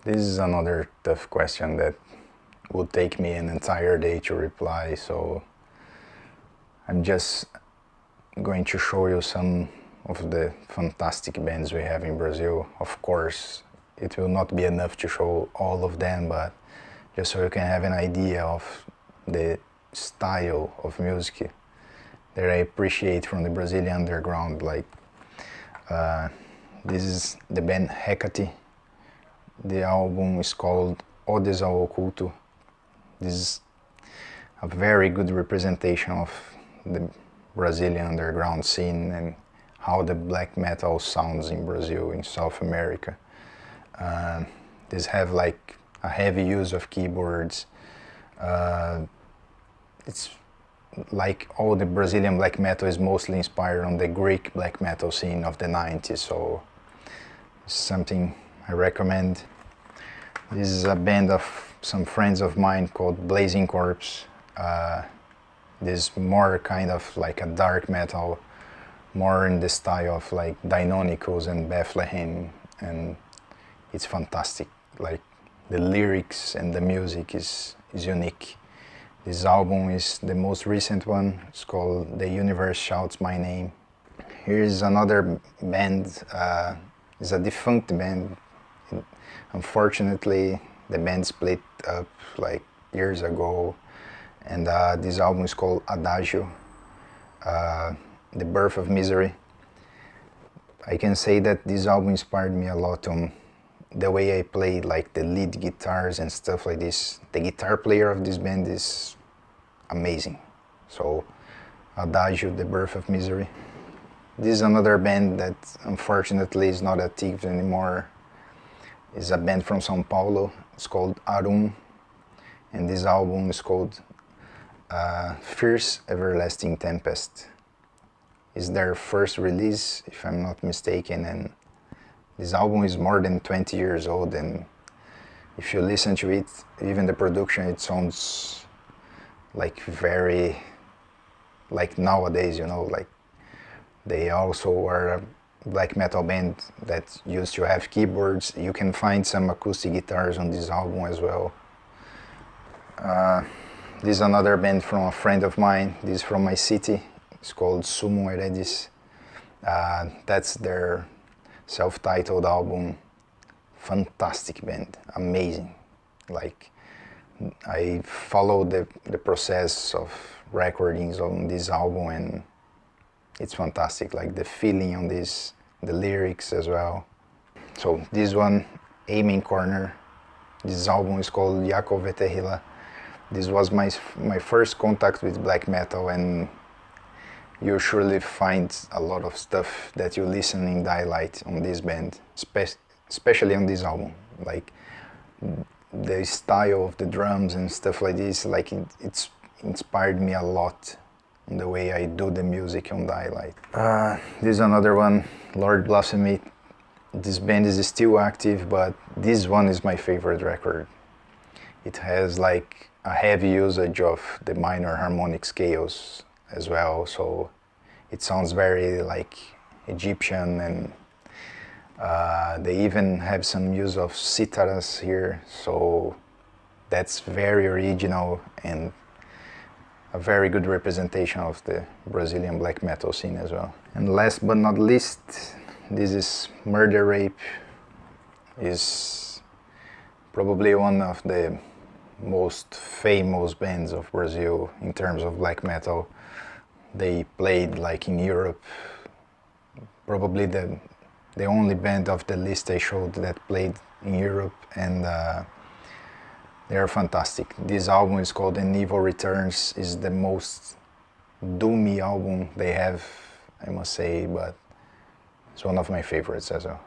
This is another tough question that would take me an entire day to reply, so I'm just going to show you some of the fantastic bands we have in Brazil. Of course, it will not be enough to show all of them, but just so you can have an idea of the style of music that I appreciate from the Brazilian underground. Like this is the band Hecate. The album is called Odes ao Oculto. This is a very good representation of the Brazilian underground scene and how the black metal sounds in Brazil, in South America. These have like a heavy use of keyboards. It's like all the Brazilian black metal is mostly inspired on the Greek black metal scene of the 90s, so it's something I recommend. This is a band of some friends of mine called Blazing Corpse. This is more kind of like a dark metal, more in the style of like Deinonychus and Bethlehem, and it's fantastic. Like the lyrics and the music is unique. This album is the most recent one. It's called The Universe Shouts My Name. Here's another band. It's a defunct band. Unfortunately, the band split up like years ago, and this album is called Adagio, The Birth of Misery. I can say that this album inspired me a lot on the way I play like the lead guitars and stuff like this. The guitar player of this band is amazing. So Adagio, The Birth of Misery. This is another band that unfortunately is not active anymore. It's a band from São Paulo. It's called Arum, and this album is called Fierce Everlasting Tempest. It's their first release, if I'm not mistaken, and this album is more than 20 years old, and if you listen to it, even the production, it sounds like very like nowadays, you know, like they also are a black metal band that used to have keyboards. You can find some acoustic guitars on this album as well. This is another band from a friend of mine. This is from my city. It's called Summum Heredis. That's their self-titled album. Fantastic band, amazing. Like I followed the process of recordings on this album, and it's fantastic. Like the feeling on this, the lyrics as well. So this one, Aiming Corner. This album is called Jakob Vetehila. This was my first contact with black metal, and you surely find a lot of stuff that you listen in Daylight on this band, especially on this album. Like the style of the drums and stuff like this, like it's inspired me a lot in the way I do the music on Daylight. This is another one, Lord Blasphemy. This band is still active, but this one is my favorite record. It has like a heavy usage of the minor harmonic scales as well, so it sounds very like Egyptian, and they even have some use of sitaras here, so that's very original and a very good representation of the Brazilian black metal scene as well. And last but not least, this is Murder Rape. Is probably one of the most famous bands of Brazil in terms of black metal. They played like in Europe, probably the only band of the list I showed that played in Europe, and they are fantastic. This album is called And Evil Returns. Is the most doomy album they have, I must say, but it's one of my favorites as well.